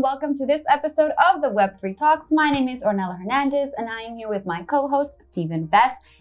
welcome to this episode of the Web3 Talks. My name is Ornella Hernandez and I am here with my co-host, Steven.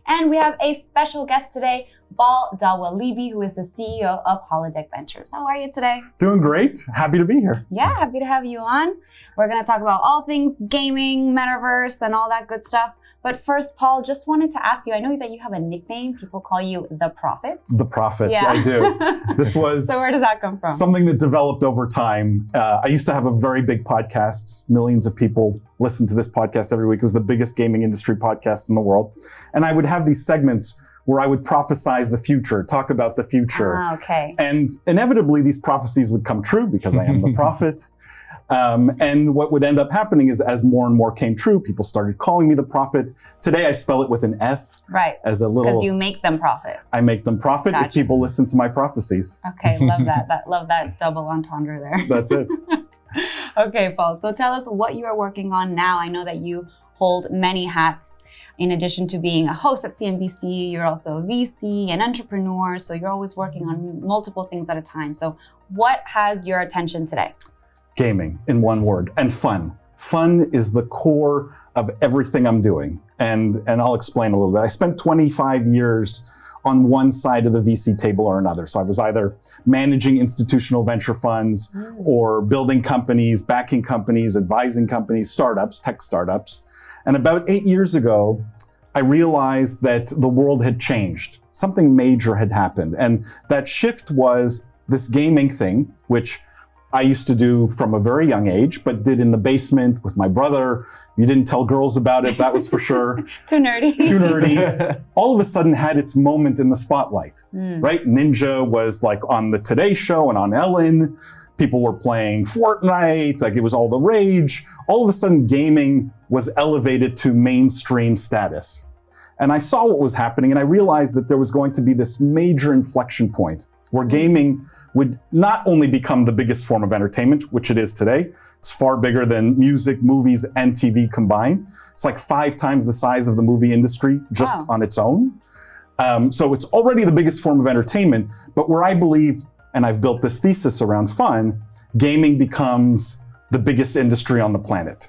And we have a special guest today, Paul Dawalibi, who is the CEO of Holodeck Ventures. How are you today? Doing great. Happy to be here. Yeah, happy to have you on. We're going to talk about all things gaming, Metaverse, and all that good stuff. But first, Paul, just wanted to ask you, I know that you have a nickname. People call you The Prophet. The Prophet, yeah. I do. This was So where does that come from? Something that developed over time. I used to have a very big podcast. Millions of people listen to this podcast every week. It was the biggest gaming industry podcast in the world. And I would have these segments where I would prophesize the future, talk about the future. Okay. And inevitably, these prophecies would come true because I am the prophet. And what would end up happening is as more and more came true, people started calling me the prophet. Today, I spell it with an F. Right. As a little. Because you make them profit. I make them profit Gotcha. If people listen to my prophecies. Okay, love that. Love that double entendre there. That's it. Okay, Paul. So tell us what you are working on now. I know that you hold many hats. In addition to being a host at CNBC, you're also a VC, an entrepreneur. So you're always working on multiple things at a time. So what has your attention today? Gaming, in one word, and fun. Fun is the core of everything I'm doing. And I'll explain a little bit. I spent 25 years on one side of the VC table or another. So I was either managing institutional venture funds or building companies, backing companies, advising companies, startups, tech startups. And about 8 years ago, I realized that the world had changed. Something major had happened. And that shift was this gaming thing, which I used to do from a very young age, but did in the basement with my brother. You didn't tell girls about it, that was for sure. Too nerdy. Too nerdy. All of a sudden had its moment in the spotlight, right? Ninja was like on the Today Show and on Ellen. People were playing Fortnite, like it was all the rage. All of a sudden gaming was elevated to mainstream status. And I saw what was happening and I realized that there was going to be this major inflection point where gaming would not only become the biggest form of entertainment, which it is today. It's far bigger than music, movies, and TV combined. It's like 5 times the size of the movie industry just on its own. So it's already the biggest form of entertainment, but where I believe, and I've built this thesis around fun, gaming becomes the biggest industry on the planet,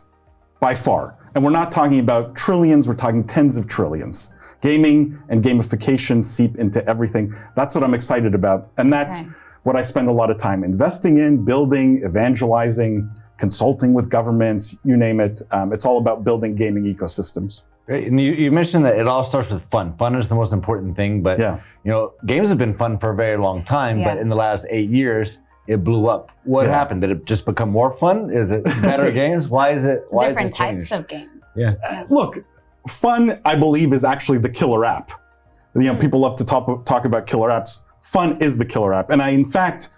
by far. And we're not talking about trillions, we're talking tens of trillions. Gaming and gamification seep into everything. That's what I'm excited about. And that's what I spend a lot of time investing in, building, evangelizing, consulting with governments, you name it. It's all about building gaming ecosystems. Great. And you mentioned that it all starts with fun. Fun is the most important thing, but you know, games have been fun for a very long time, but in the last 8 years, it blew up. What happened? Did it just become more fun? Is it better games? Why is it different types of games? Look, fun, I believe, is actually the killer app. You know, people love to talk about killer apps. Fun is the killer app. And I, in fact,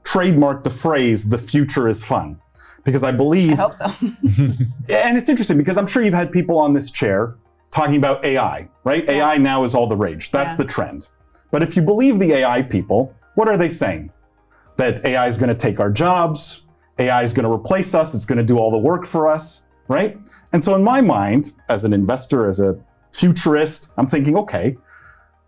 trademarked the phrase, the future is fun. Because I believe... I hope so. And it's interesting because I'm sure you've had people on this chair talking about AI, right? AI now is all the rage. That's the trend. But if you believe the AI people, what are they saying? That AI is going to take our jobs, AI is going to replace us, it's going to do all the work for us, right? And so in my mind, as an investor, as a futurist, I'm thinking, okay,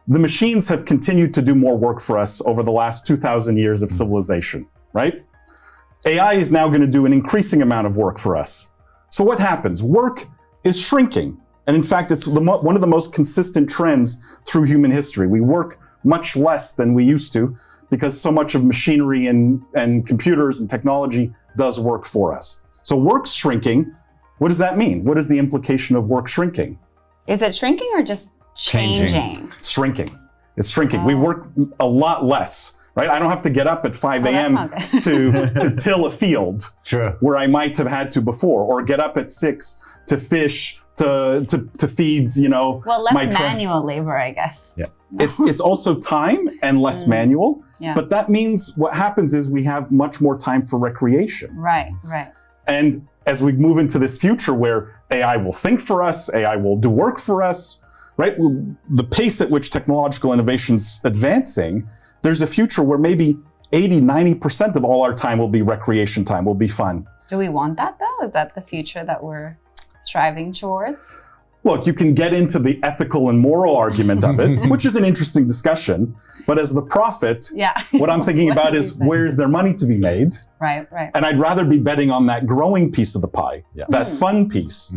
the machines have continued to do more work for us over the last 2,000 years of civilization, right? AI is now going to do an increasing amount of work for us. So what happens? Work is shrinking. And in fact, it's one of the most consistent trends through human history. We work much less than we used to because so much of machinery and computers and technology does work for us. So work's shrinking. What does that mean? What is the implication of work shrinking? Is it shrinking or just changing? It's shrinking. It's shrinking. We work a lot less, right? I don't have to get up at 5 a.m. to till a field where I might have had to before, or get up at 6 to fish, to feed, you know, less manual labor, I guess. It's also time and less manual, but that means what happens is we have much more time for recreation. Right. And as we move into this future where AI will think for us, AI will do work for us, right? The pace at which technological innovation's advancing, there's a future where maybe 80-90% of all our time will be recreation time, will be fun. Do we want that though? Is that the future that we're striving towards? look, you can get into the ethical and moral argument of it, which is an interesting discussion. But as the prophet, what I'm thinking about is where is there money to be made? Right. And I'd rather be betting on that growing piece of the pie, that fun piece,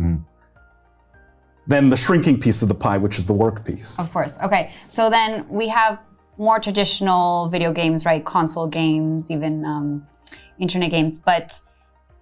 than the shrinking piece of the pie, which is the work piece. Of course. Okay. So then we have more traditional video games, right? Console games, even internet games. But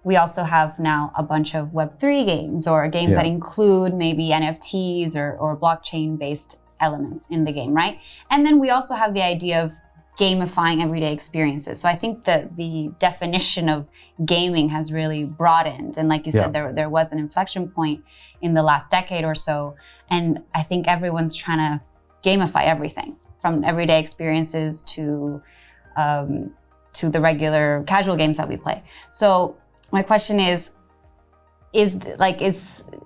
we also have now a bunch of Web3 games or games that include maybe NFTs or blockchain-based elements in the game, right? And then we also have the idea of gamifying everyday experiences. So I think that the definition of gaming has really broadened. And like you said, there was an inflection point in the last decade or so. And I think everyone's trying to gamify everything from everyday experiences to the regular casual games that we play. So my question is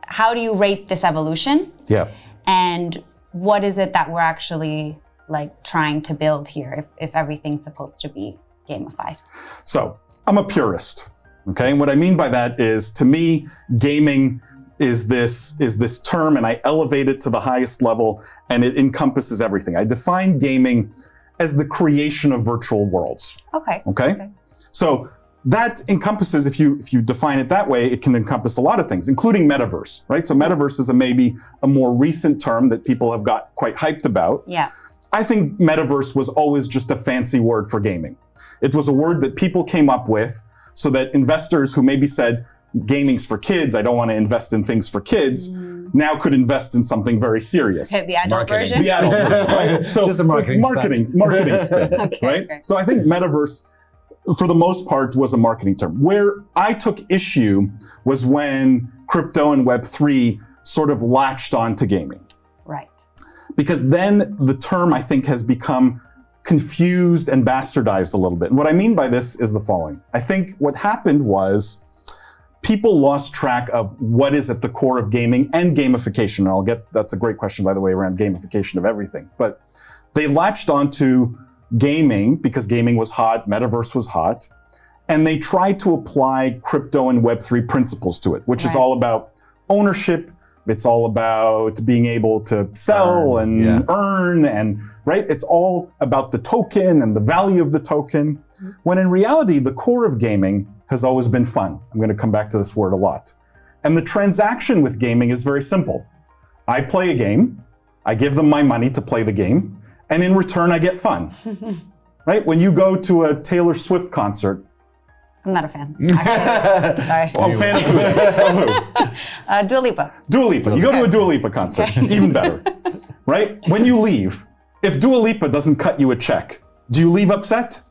how do you rate this evolution? Yeah. And what is it that we're actually like trying to build here if everything's supposed to be gamified? So I'm a purist, okay? And what I mean by that is, to me, gaming is this term, and I elevate it to the highest level, and it encompasses everything. I define gaming as the creation of virtual worlds. Okay? So that encompasses, if you define it that way, it can encompass a lot of things, including metaverse, right? So metaverse is maybe a more recent term that people have got quite hyped about. Yeah. I think metaverse was always just a fancy word for gaming. It was a word that people came up with so that investors who maybe said, gaming's for kids, I don't want to invest in things for kids, now could invest in something very serious. Okay, the adult version? The adult version, right? So just a marketing spin, right? Okay. So I think metaverse, for the most part, was a marketing term. Where I took issue was when crypto and Web3 sort of latched onto gaming. Right. Because then the term, I think, has become confused and bastardized a little bit. And what I mean by this is the following. I think what happened was people lost track of what is at the core of gaming and gamification. And that's a great question, by the way, around gamification of everything. But they latched onto gaming because gaming was hot, metaverse was hot, and they tried to apply crypto and Web3 principles to it, which is all about ownership. It's all about being able to sell and earn, and right? It's all about the token and the value of the token. When in reality, the core of gaming has always been fun. I'm going to come back to this word a lot. And the transaction with gaming is very simple. I play a game, I give them my money to play the game, and in return I get fun. Right? When you go to a Taylor Swift concert, I'm not a fan. Actually. Sorry. Oh, fan of who? Dua Lipa. Dua Lipa. You go to a Dua Lipa concert, even better. Right? When you leave, if Dua Lipa doesn't cut you a check, do you leave upset?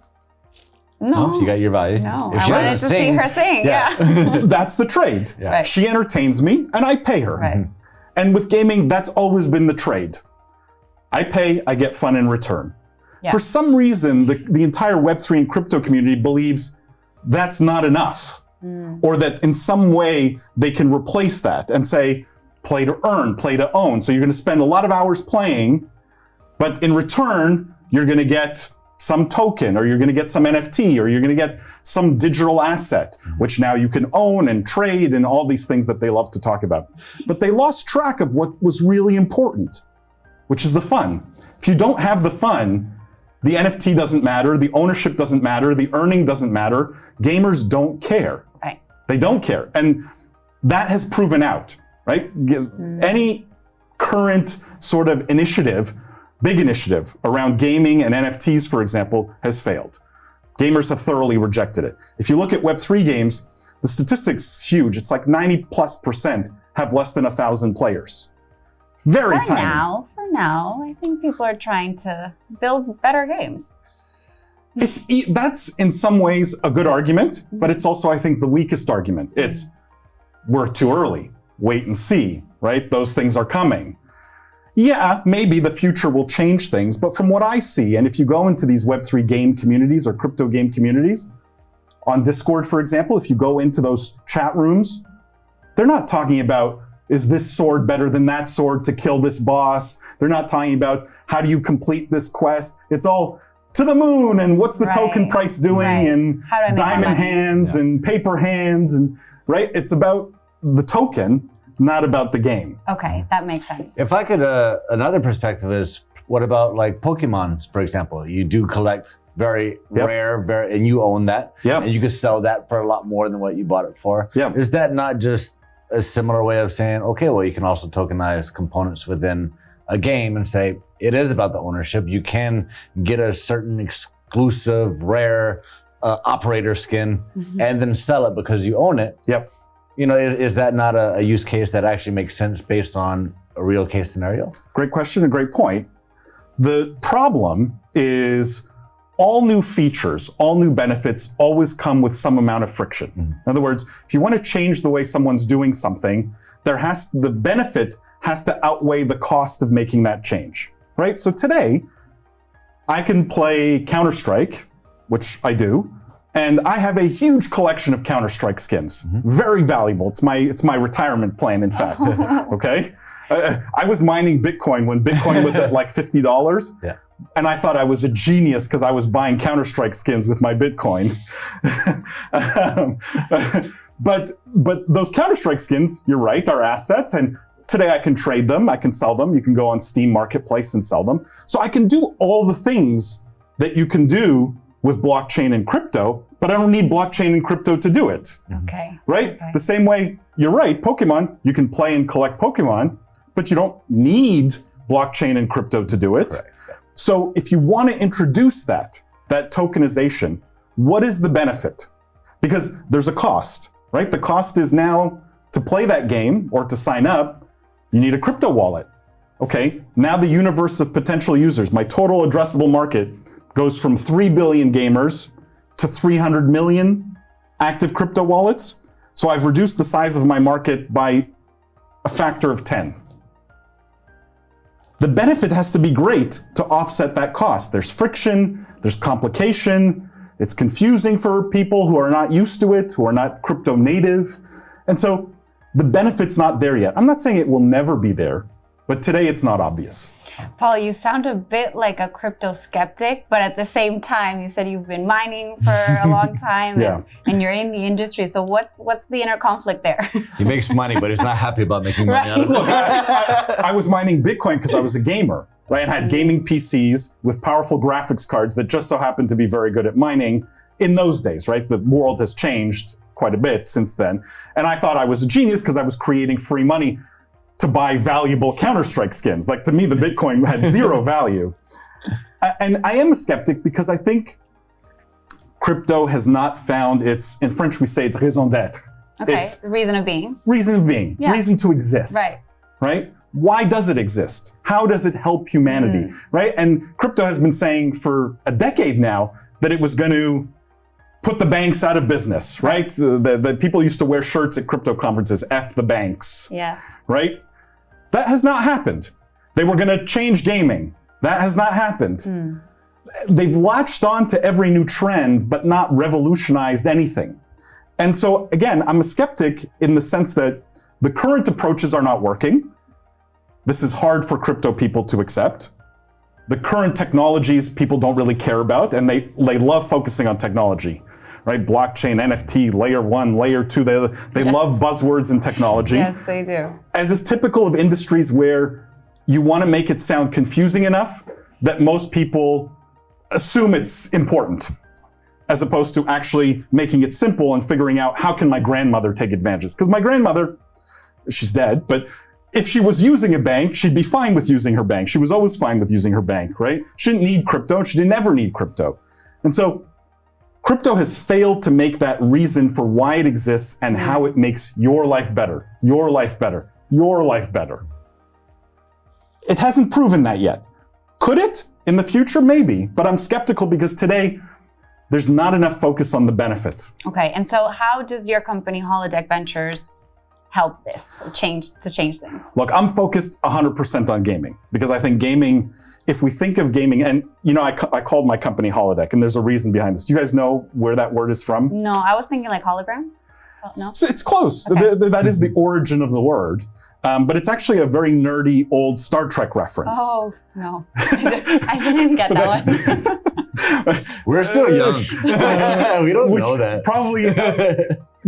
No. You got your value. No. I wanted to see her sing. Yeah. That's the trade. Yeah. Right. She entertains me and I pay her. Right. And with gaming, that's always been the trade. I pay, I get fun in return. Yeah. For some reason, the entire Web3 and crypto community believes that's not enough, or that in some way they can replace that and say, play to earn, play to own. So you're going to spend a lot of hours playing, but in return, you're going to get some token, or you're going to get some NFT, or you're going to get some digital asset, which now you can own and trade and all these things that they love to talk about. But they lost track of what was really important, which is the fun. If you don't have the fun, the NFT doesn't matter, the ownership doesn't matter, the earning doesn't matter. Gamers don't care. Right. They don't care. And that has proven out, right? Any current sort of initiative, big initiative around gaming and NFTs, for example, has failed. Gamers have thoroughly rejected it. If you look at Web3 games, the statistics is huge. It's like 90+% have less than 1,000 players. Very tiny. For now, I think people are trying to build better games. That's in some ways a good argument, but it's also, I think, the weakest argument. It's, we're too early, wait and see, right? Those things are coming. Yeah, maybe the future will change things, but from what I see, and if you go into these Web3 game communities or crypto game communities, on Discord, for example, if you go into those chat rooms, they're not talking about, is this sword better than that sword to kill this boss? They're not talking about, how do you complete this quest? It's all to the moon, and what's the token price doing, and diamond hands and paper hands, and right? It's about the token, not about the game. Okay, that makes sense. If I could, another perspective is, what about like Pokemon, for example? You do collect very rare, and you own that. Yep. And you could sell that for a lot more than what you bought it for. Yep. Is that not just a similar way of saying, okay, well, you can also tokenize components within a game and say, it is about the ownership. You can get a certain exclusive, rare operator skin and then sell it because you own it. Yep. You know, is that not a use case that actually makes sense based on a real case scenario? Great question, a great point. The problem is all new features, all new benefits always come with some amount of friction. In other words, if you want to change the way someone's doing something, the benefit has to outweigh the cost of making that change, right? So today, I can play Counter-Strike, which I do, and I have a huge collection of Counter-Strike skins. Very valuable. It's my retirement plan, in fact. Okay? I was mining Bitcoin when Bitcoin was at like $50. Yeah. And I thought I was a genius because I was buying Counter-Strike skins with my Bitcoin. But those Counter-Strike skins, you're right, are assets. And today I can trade them, I can sell them. You can go on Steam Marketplace and sell them. So I can do all the things that you can do with blockchain and crypto, but I don't need blockchain and crypto to do it. Okay. Right? Okay. The same way, you're right, Pokemon, you can play and collect Pokemon, but you don't need blockchain and crypto to do it. Right. So if you want to introduce that tokenization, what is the benefit? Because there's a cost, right? The cost is now to play that game or to sign up, you need a crypto wallet. Okay, now the universe of potential users, my total addressable market goes from 3 billion gamers to 300 million active crypto wallets. So I've reduced the size of my market by a factor of 10. The benefit has to be great to offset that cost. There's friction, there's complication, it's confusing for people who are not used to it, who are not crypto native. And so the benefit's not there yet. I'm not saying it will never be there, but today it's not obvious. Paul, you sound a bit like a crypto skeptic, but at the same time, you said you've been mining for a long time and you're in the industry. So what's the inner conflict there? He makes money, but he's not happy about making money out of it. Look, I was mining Bitcoin because I was a gamer, right? And had gaming PCs with powerful graphics cards that just so happened to be very good at mining in those days, right? The world has changed quite a bit since then. And I thought I was a genius because I was creating free money to buy valuable Counter-Strike skins. Like, to me, the Bitcoin had zero value. And I am a skeptic because I think crypto has not found its, in French we say it's raison d'être. Okay, it's reason of being. Reason of being, reason to exist. Right? Why does it exist? How does it help humanity? Right? And crypto has been saying for a decade now that it was going to put the banks out of business, right? The people used to wear shirts at crypto conferences, F the banks. Yeah. Right? That has not happened. They were going to change gaming. That has not happened. They've latched on to every new trend, but not revolutionized anything. And so, again, I'm a skeptic in the sense that the current approaches are not working. This is hard for crypto people to accept. The current technologies people don't really care about, and they love focusing on technology. Right? Blockchain, NFT, layer 1, layer 2, they love buzzwords and technology. Yes, they do. As is typical of industries where you want to make it sound confusing enough that most people assume it's important, as opposed to actually making it simple and figuring out how can my grandmother take advantages. Because my grandmother, she's dead, but if she was using a bank, she'd be fine with using her bank. She was always fine with using her bank, right? She didn't need crypto, she didn't never need crypto. And so crypto has failed to make that reason for why it exists and how it makes your life better, your life better, your life better. It hasn't proven that yet. Could it? In the future, maybe, but I'm skeptical because today there's not enough focus on the benefits. Okay, and so how does your company Holodeck Ventures help this, change things? Look, I'm focused 100% on gaming because I think gaming, if we think of gaming, and you know, I called my company Holodeck, and there's a reason behind this. Do you guys know where that word is from? No, I was thinking like hologram. Oh, no? It's close. Okay. That is the origin of the word. But it's actually a very nerdy old Star Trek reference. Oh, no. I didn't get that one. We're still young. We don't know that. Probably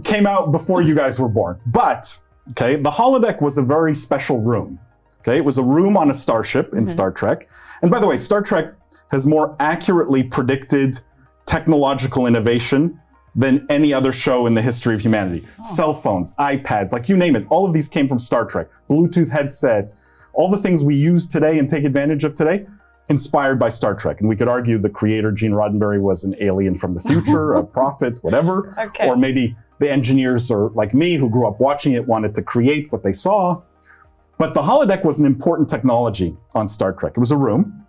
came out before you guys were born. But Okay, the holodeck was a very special room. Okay, it was a room on a starship in Star Trek. And by the way, Star Trek has more accurately predicted technological innovation than any other show in the history of humanity. Cell phones, iPads, like you name it, all of these came from Star Trek. Bluetooth headsets, all the things we use today and take advantage of today, inspired by Star Trek. And we could argue the creator, Gene Roddenberry, was an alien from the future, a prophet, whatever. Okay. Or maybe the engineers are like me, who grew up watching it, wanted to create what they saw. But the holodeck was an important technology on Star Trek. It was a room,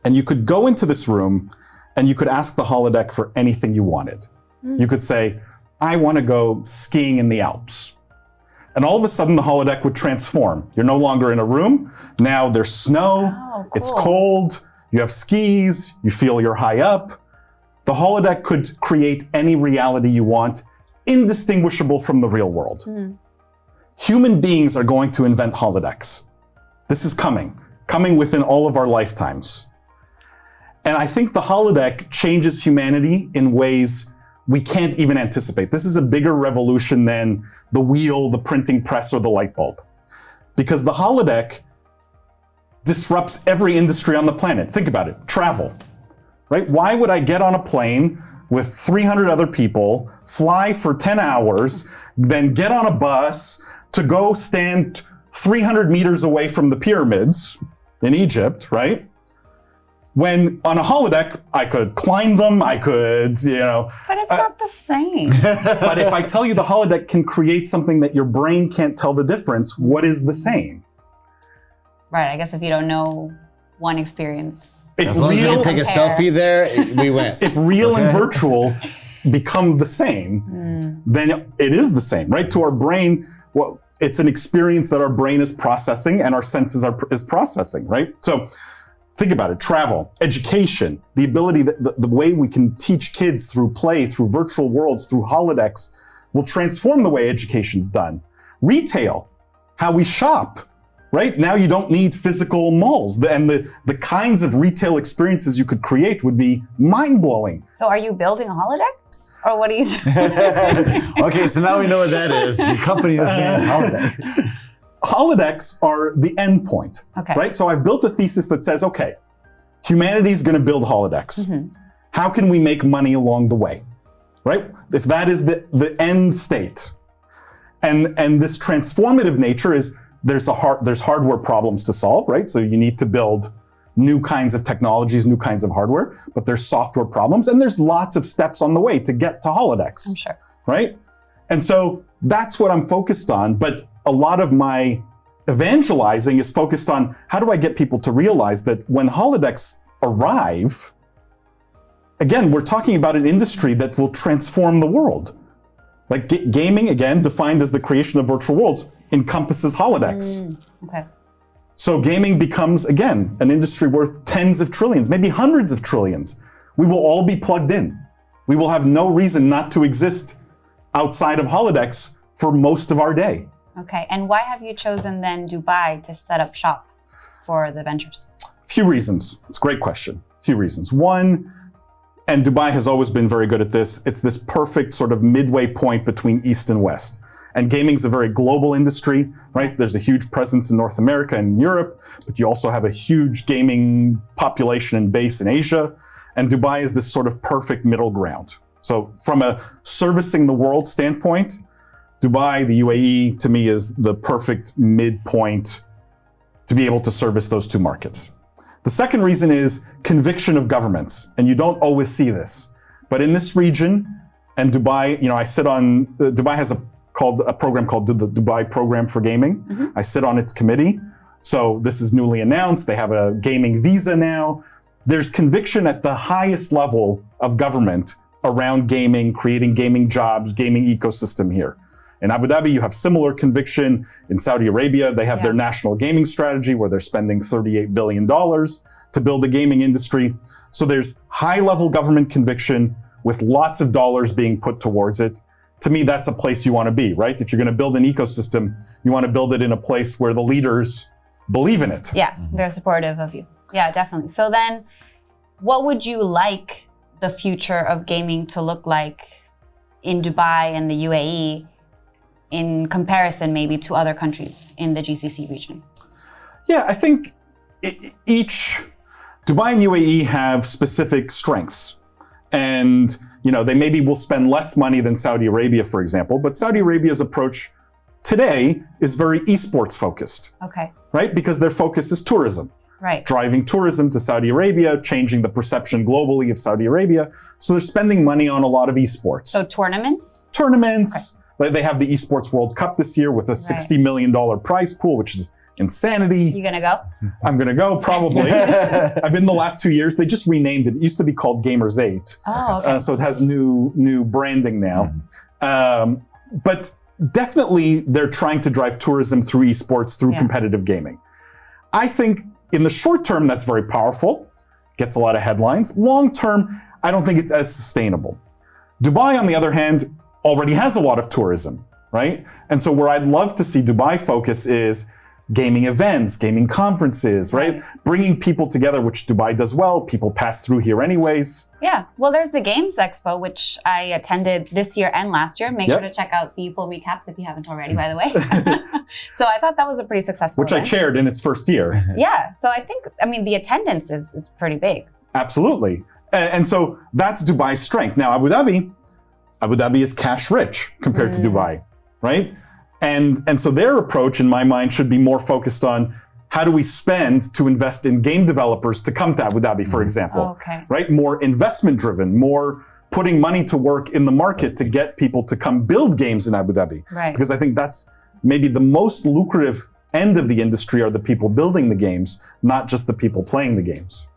and you could go into this room and you could ask the holodeck for anything you wanted. You could say, I want to go skiing in the Alps. And all of a sudden the holodeck would transform. You're no longer in a room. Now there's snow, cool. It's cold, you have skis, you feel you're high up. The holodeck could create any reality you want, indistinguishable from the real world. Human beings are going to invent holodecks. This is coming within all of our lifetimes. And I think the holodeck changes humanity in ways we can't even anticipate. This is a bigger revolution than the wheel, the printing press, or the light bulb. Because the holodeck disrupts every industry on the planet. Think about it, travel, right? Why would I get on a plane with 300 other people, fly for 10 hours, then get on a bus to go stand 300 meters away from the pyramids in Egypt, right? When on a holodeck, I could climb them, I could, But it's not the same. But if I tell you the holodeck can create something that your brain can't tell the difference, what is the same? Right, I guess if you don't know one experience. As long as you take a selfie there, we went. If real and virtual become the same, then it is the same, right? To our brain, well, it's an experience that our brain is processing and our senses is processing, right? So think about it, travel, education, the ability, the way we can teach kids through play, through virtual worlds, through holodecks, will transform the way education's done. Retail, how we shop, right? Now you don't need physical malls. And the kinds of retail experiences you could create would be mind-blowing. So are you building a holodeck? Or what are you doing? Okay, so now we know what that is. The company is named Holodeck. Holodecks are the end point, right? So I've built a thesis that says, okay, humanity is going to build holodecks. How can we make money along the way, right? If that is the end state. And this transformative nature is, there's hardware problems to solve, right? So you need to build new kinds of technologies, new kinds of hardware, but there's software problems, and there's lots of steps on the way to get to holodecks, I'm sure. right? And so that's what I'm focused on, but a lot of my evangelizing is focused on how do I get people to realize that when holodecks arrive, again, we're talking about an industry that will transform the world. Like gaming, again, defined as the creation of virtual worlds, encompasses holodecks. Okay. So gaming becomes, again, an industry worth tens of trillions, maybe hundreds of trillions. We will all be plugged in. We will have no reason not to exist outside of holodecks for most of our day. Okay, and why have you chosen then Dubai to set up shop for the ventures? A few reasons. It's a great question. A few reasons. One, and Dubai has always been very good at this, it's this perfect sort of midway point between East and West. And gaming's a very global industry, right? There's a huge presence in North America and Europe, but you also have a huge gaming population and base in Asia. And Dubai is this sort of perfect middle ground. So from a servicing the world standpoint, Dubai, the UAE, to me is the perfect midpoint to be able to service those two markets. The second reason is conviction of governments. And you don't always see this. But in this region, and Dubai, I sit on, Dubai has a program called the Dubai Program for Gaming. I sit on its committee. So this is newly announced. They have a gaming visa now. There's conviction at the highest level of government around gaming, creating gaming jobs, gaming ecosystem here. In Abu Dhabi, you have similar conviction. In Saudi Arabia, they have their national gaming strategy where they're spending $38 billion to build a gaming industry. So there's high-level government conviction with lots of dollars being put towards it. To me, that's a place you want to be, right? If you're going to build an ecosystem, you want to build it in a place where the leaders believe in it. Yeah, they're supportive of you. Yeah, definitely. So then, what would you like the future of gaming to look like in Dubai and the UAE? in comparison maybe to other countries in the GCC region? Yeah, I think each Dubai and UAE have specific strengths. And, they maybe will spend less money than Saudi Arabia, for example, but Saudi Arabia's approach today is very esports focused. Okay. Right? Because their focus is tourism. Right. Driving tourism to Saudi Arabia, changing the perception globally of Saudi Arabia. So they're spending money on a lot of esports. So tournaments? Tournaments. Okay. They have the Esports World Cup this year with a $60 million prize pool, which is insanity. You gonna go? I'm gonna go, probably. I've been the last 2 years. They just renamed it. It used to be called Gamers 8. Oh, okay. So it has new branding now. But definitely they're trying to drive tourism through esports, through competitive gaming. I think in the short term, that's very powerful. Gets a lot of headlines. Long term, I don't think it's as sustainable. Dubai, on the other hand, already has a lot of tourism, right? And so where I'd love to see Dubai focus is gaming events, gaming conferences, right? Bringing people together, which Dubai does well. People pass through here anyways. Yeah, well, there's the Games Expo, which I attended this year and last year. Make sure to check out the full recaps if you haven't already, by the way. So I thought that was a pretty successful Which event. I chaired in its first year. Yeah, so I mean, the attendance is pretty big. Absolutely. And so that's Dubai's strength. Now, Abu Dhabi is cash rich compared to Dubai, right? And so their approach, in my mind, should be more focused on how do we spend to invest in game developers to come to Abu Dhabi, for example, right? More investment driven, more putting money to work in the market to get people to come build games in Abu Dhabi. Right. Because I think that's maybe the most lucrative end of the industry are the people building the games, not just the people playing the games.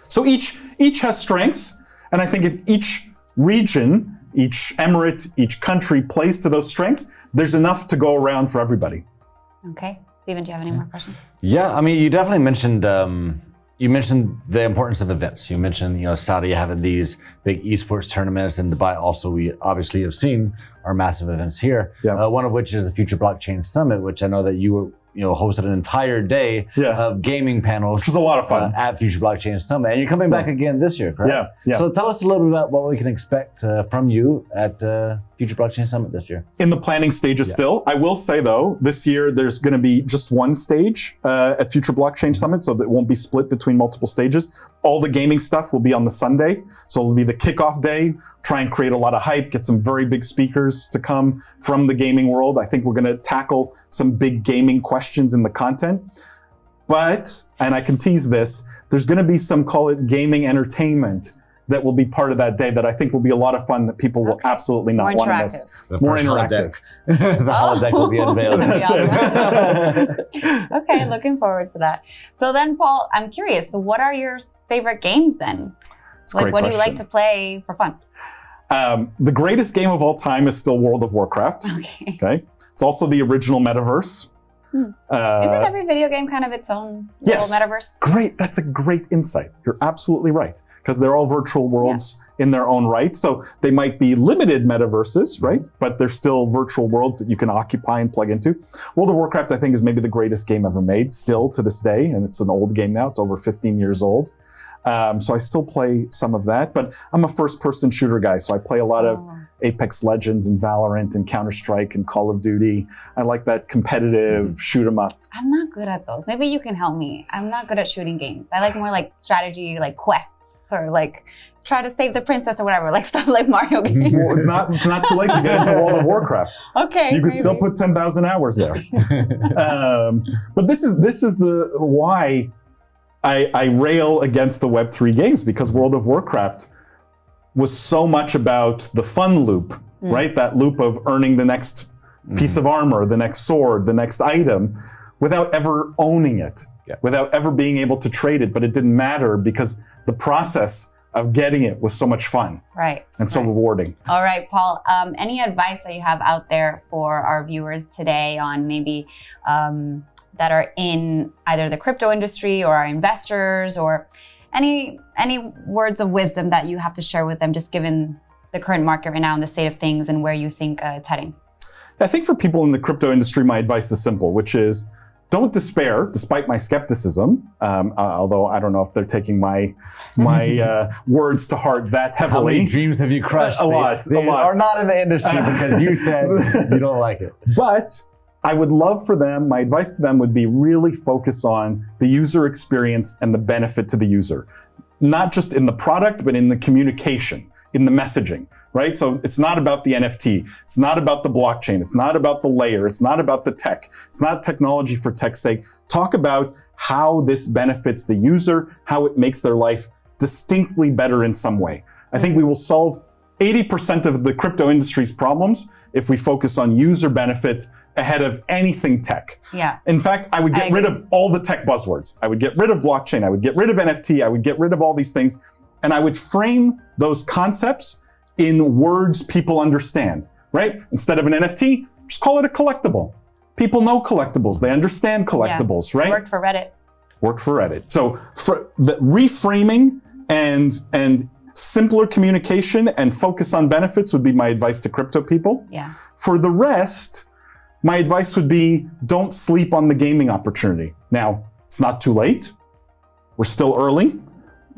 So each has strengths. And I think if each region, each emirate, each country plays to those strengths, there's enough to go around for everybody. Okay. Steven, do you have any more questions? Yeah, I mean, you definitely mentioned the importance of events. You mentioned, Saudi having these big esports tournaments, and Dubai also, we obviously have seen our massive events here. Yeah. One of which is the Future Blockchain Summit, which I know that you were hosted an entire day of gaming panels. Which was a lot of fun. At Future Blockchain Summit. And you're coming back again this year, correct? Yeah. So tell us a little bit about what we can expect from you at Future Blockchain Summit this year. In the planning stages still. I will say, though, this year there's going to be just one stage at Future Blockchain Summit, so that it won't be split between multiple stages. All the gaming stuff will be on the Sunday. So it'll be the kickoff day, try and create a lot of hype, get some very big speakers to come from the gaming world. I think we're going to tackle some big gaming questions in the content. But, and I can tease this, there's going to be some, call it gaming entertainment, that will be part of that day that I think will be a lot of fun that people will absolutely not want to miss. More interactive. The holodeck will be unveiled. That's it. Okay, looking forward to that. So then, Paul, I'm curious. So what are your favorite games then? What do you like to play for fun? The greatest game of all time is still World of Warcraft. Okay. It's also the original Metaverse. Isn't every video game kind of its own little metaverse? Great. That's a great insight. You're absolutely right. Because they're all virtual worlds in their own right. So they might be limited metaverses, right? But they're still virtual worlds that you can occupy and plug into. World of Warcraft, I think, is maybe the greatest game ever made, still to this day. And it's an old game now. It's over 15 years old. So I still play some of that. But I'm a first-person shooter guy. So I play a lot of Apex Legends and Valorant and Counter-Strike and Call of Duty. I like that competitive shoot 'em up. I'm not good at those. Maybe you can help me. I'm not good at shooting games. I like more like strategy, like quests, or like try to save the princess or whatever, like stuff like Mario games. Well, not too late to get into World of Warcraft. Okay. You could still put 10,000 hours there. But this is the why I rail against the Web3 games, because World of Warcraft was so much about the fun loop, right? That loop of earning the next piece of armor, the next sword, the next item, without ever owning it, without ever being able to trade it. But it didn't matter because the process of getting it was so much fun. Right. And so rewarding. All right, Paul, any advice that you have out there for our viewers today on maybe that are in either the crypto industry or are investors, or any words of wisdom that you have to share with them, just given the current market right now and the state of things and where you think it's heading? I think for people in the crypto industry, my advice is simple, which is don't despair, despite my skepticism, although I don't know if they're taking my words to heart that heavily. How many dreams have you crushed? A lot. They are not in the industry because you said you don't like it. But I would love for them, my advice to them would be really focus on the user experience and the benefit to the user. Not just in the product, but in the communication, in the messaging, right? So it's not about the NFT. It's not about the blockchain. It's not about the layer. It's not about the tech. It's not technology for tech's sake. Talk about how this benefits the user, how it makes their life distinctly better in some way. I think we will solve 80% of the crypto industry's problems if we focus on user benefit ahead of anything tech. Yeah. In fact, I would get rid of all the tech buzzwords. I would get rid of blockchain. I would get rid of NFT. I would get rid of all these things. And I would frame those concepts in words people understand, right? Instead of an NFT, just call it a collectible. People know collectibles. They understand collectibles, right? Worked for Reddit. Worked for Reddit. So for the reframing and simpler communication and focus on benefits would be my advice to crypto people. Yeah. For the rest, my advice would be don't sleep on the gaming opportunity. Now, it's not too late. We're still early.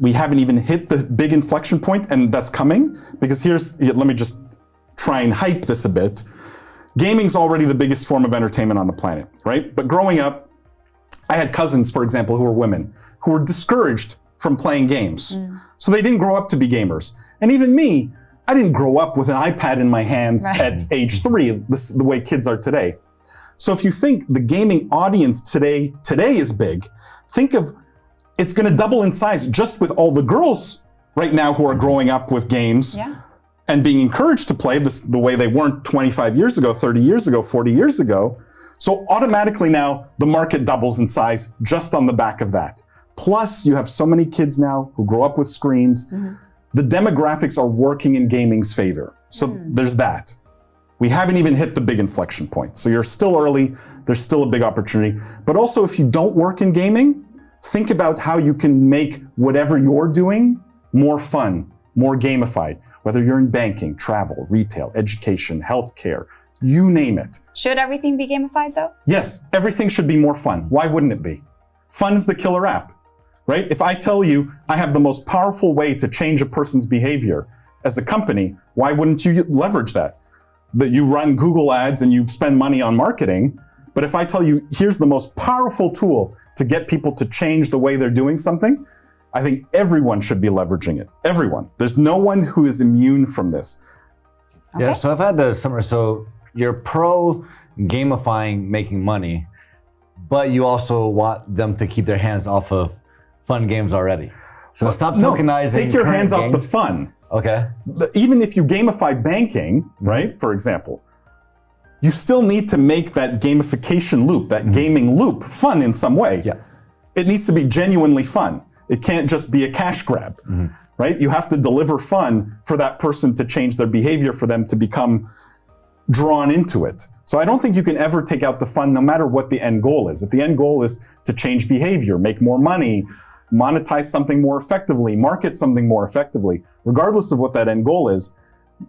We haven't even hit the big inflection point, and that's coming. Because let me just try and hype this a bit. Gaming's already the biggest form of entertainment on the planet, right? But growing up, I had cousins, for example, who were women, who were discouraged from playing games. So they didn't grow up to be gamers. And even me, I didn't grow up with an iPad in my hands at age 3, the way kids are today. So if you think the gaming audience today is big, think of it's going to double in size just with all the girls right now who are growing up with games and being encouraged to play this the way they weren't 25 years ago, 30 years ago, 40 years ago. So automatically now the market doubles in size just on the back of that. Plus you have so many kids now who grow up with screens. The demographics are working in gaming's favor. So there's that. We haven't even hit the big inflection point. So you're still early. There's still a big opportunity. But also if you don't work in gaming, think about how you can make whatever you're doing more fun, more gamified, whether you're in banking, travel, retail, education, healthcare, you name it. Should everything be gamified though? Yes, everything should be more fun. Why wouldn't it be? Fun is the killer app, right? If I tell you I have the most powerful way to change a person's behavior as a company, why wouldn't you leverage that? That you run Google ads and you spend money on marketing, but if I tell you here's the most powerful tool to get people to change the way they're doing something, I think everyone should be leveraging it. Everyone. There's no one who is immune from this. Okay. Yeah, so I've had the summer, so you're pro gamifying making money, but you also want them to keep their hands off of fun games already. So stop tokenizing. Take your hands off the fun. Okay. Even if you gamify banking, right, for example, you still need to make that gamification loop, that gaming loop, fun in some way. Yeah. It needs to be genuinely fun. It can't just be a cash grab, right? You have to deliver fun for that person to change their behavior, for them to become drawn into it. So I don't think you can ever take out the fun no matter what the end goal is. If the end goal is to change behavior, make more money, monetize something more effectively, market something more effectively, regardless of what that end goal is,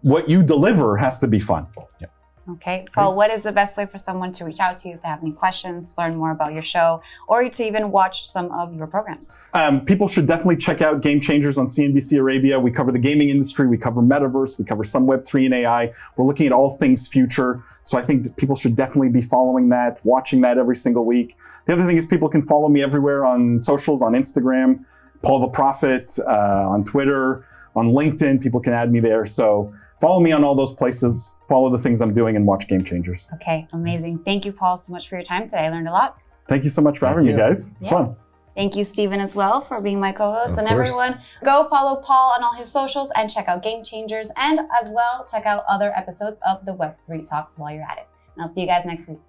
what you deliver has to be fun. Yeah. Okay, Paul, what is the best way for someone to reach out to you if they have any questions, learn more about your show, or to even watch some of your programs? People should definitely check out Game Changers on CNBC Arabia. We cover the gaming industry, we cover Metaverse, we cover some Web3 and AI. We're looking at all things future. So I think that people should definitely be following that, watching that every single week. The other thing is people can follow me everywhere on socials, on Instagram, Paul the Prophet, on Twitter, on LinkedIn. People can add me there. So follow me on all those places, follow the things I'm doing, and watch Game Changers. Okay, amazing. Thank you, Paul, so much for your time today. I learned a lot. Thank you so much for having me, guys. It's fun. Thank you, Steven, as well, for being my co-host. And course. Everyone, go follow Paul on all his socials and check out Game Changers, and as well, check out other episodes of the Web3 Talks while you're at it. And I'll see you guys next week.